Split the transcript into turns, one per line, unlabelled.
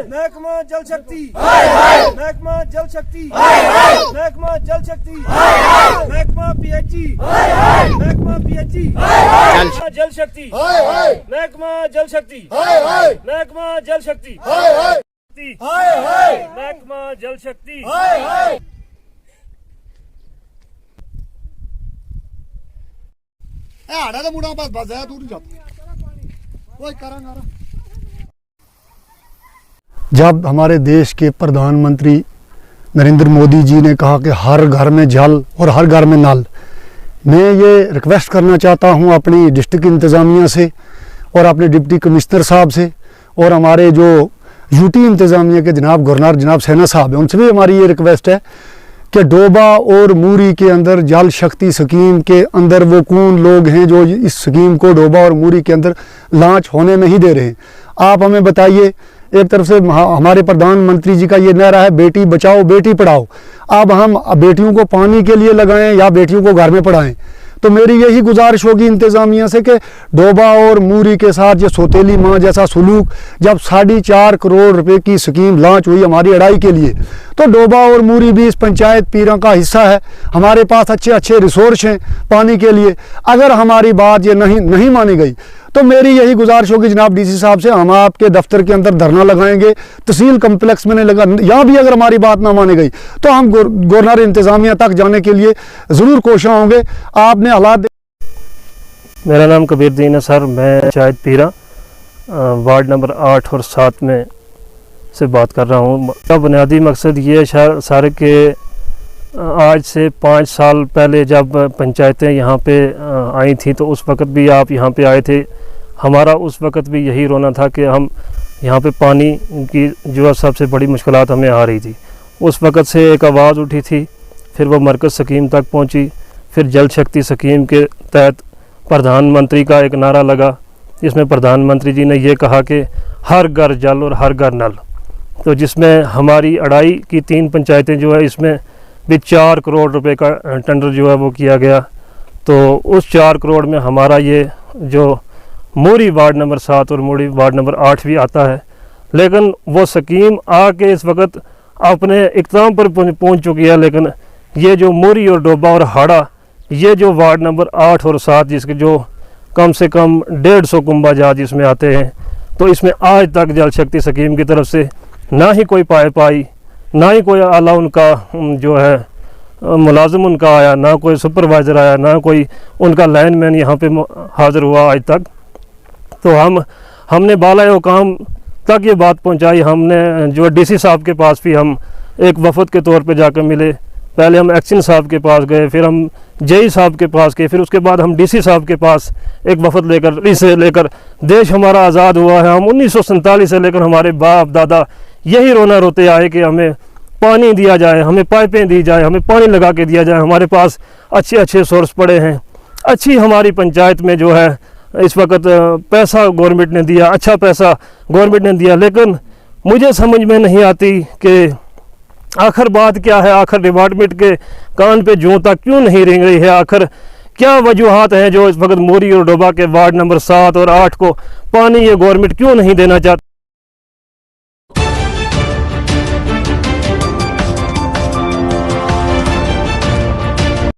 महकमा जल शक्ति, महकमा जल शक्ति, महकमा जल शक्ति, महकमा पीएचई, महकमा पीएचई, जल शक्ति, महकमा जल शक्ति, महकमा जल शक्ति, महकमा जल शक्ति।
आड़ा तो मुड़ा बस बस है, तू नहीं जाता कोई करेंगा। जब हमारे देश के प्रधानमंत्री नरेंद्र मोदी जी ने कहा कि हर घर में जल और हर घर में नल, मैं ये रिक्वेस्ट करना चाहता हूँ अपनी डिस्ट्रिक्ट इंतज़ामिया से और अपने डिप्टी कमिश्नर साहब से और हमारे जो यूटी इंतज़ामिया के जनाब गवर्नर जनाब सैना साहब हैं, उनसे भी हमारी ये रिक्वेस्ट है कि डोबा और मूरी के अंदर जल शक्ति स्कीम के अंदर वो कौन लोग हैं जो इस स्कीम को डोबा और मूरी के अंदर लॉन्च होने नहीं दे रहे हैं। आप हमें बताइए, एक तरफ से हमारे प्रधानमंत्री जी का ये नारा है बेटी बचाओ बेटी पढ़ाओ, अब हम बेटियों को पानी के लिए लगाएं या बेटियों को घर में पढ़ाएं। तो मेरी यही गुजारिश होगी इंतज़ामिया से कि डोबा और मूरी के साथ ये सौतेली माँ जैसा सलूक, जब 4.5 करोड़ रुपए की स्कीम लॉन्च हुई हमारी अढ़ाई के लिए, तो डोबा और मूरी भी इस पंचायत पीरा का हिस्सा है। हमारे पास अच्छे अच्छे रिसोर्स हैं पानी के लिए। अगर हमारी बात ये नहीं मानी गई तो मेरी यही गुजारिश होगी जनाब डीसी साहब से, हम आपके दफ्तर के अंदर धरना लगाएंगे, तहसील कम्प्लेक्स में नहीं लगा, यहाँ भी अगर हमारी बात ना मानी गई तो हम गवर्नर इंतज़ामिया तक जाने के लिए ज़रूर कोशिश होंगे। आपने हालात।
मेरा नाम कबीरदीन है सर, मैं पंचायत पीरा वार्ड नंबर 8 और 7 में से बात कर रहा हूँ। का बुनियादी मकसद ये सर के आज से 5 साल पहले जब पंचायतें यहाँ पे आई थी तो उस वक़्त भी आप यहाँ पे आए थे। हमारा उस वक़्त भी यही रोना था कि हम यहाँ पे पानी की जो सबसे बड़ी मुश्किलात हमें आ रही थी। उस वक़्त से एक आवाज़ उठी थी, फिर वो मरकज़ स्कीम तक पहुँची, फिर जल शक्ति स्कीम के तहत प्रधानमंत्री का एक नारा लगा, जिसमें प्रधानमंत्री जी ने ये कहा कि हर घर जल और हर घर नल। तो जिसमें हमारी अढ़ाई की 3 पंचायतें जो है इसमें भी 4 करोड़ रुपए का टेंडर जो है वो किया गया। तो उस 4 करोड़ में हमारा ये जो मूरी वार्ड नंबर 7 और मूरी वार्ड नंबर 8 भी आता है, लेकिन वो स्कीम आके इस वक्त अपने इख्तिताम पर पहुंच चुकी है। लेकिन ये जो मूरी और डोबा और हाड़ा, ये जो वार्ड नंबर 8 और 7 जिसके जो कम से कम 150 कुंभा जहाज इसमें आते हैं, तो इसमें आज तक जल शक्ति स्कीम की तरफ से ना ही कोई पाइप आई, ना ही कोई आला उनका जो है मुलाजिम उनका आया, ना कोई सुपरवाइज़र आया, ना कोई उनका लाइनमैन यहाँ पे हाज़िर हुआ आज तक। तो हमने बाला हुकाम तक ये बात पहुँचाई। हमने जो डीसी साहब के पास भी हम एक वफद के तौर पे जाकर मिले। पहले हम एक्शन साहब के पास गए, फिर हम जेई साहब के पास गए, फिर उसके बाद हम डीसी साहब के पास एक वफद लेकर देश हमारा आज़ाद हुआ है। हम 1947 से लेकर हमारे बाप दादा यही रोना रोते आए कि हमें पानी दिया जाए, हमें पाइपें दी जाए, हमें पानी लगा के दिया जाए। हमारे पास अच्छे अच्छे सोर्स पड़े हैं, अच्छी हमारी पंचायत में जो है इस वक्त पैसा गवर्नमेंट ने दिया, अच्छा पैसा गवर्नमेंट ने दिया। लेकिन मुझे समझ में नहीं आती कि आखिर बात क्या है, आखिर डिपार्टमेंट के कान पे जूं तक क्यों नहीं रेंग रही है, आखिर क्या वजूहात हैं जो इस वक्त मूरी और डोबा के वार्ड नंबर 7 और 8 को पानी ये गवर्नमेंट क्यों नहीं देना चाहती।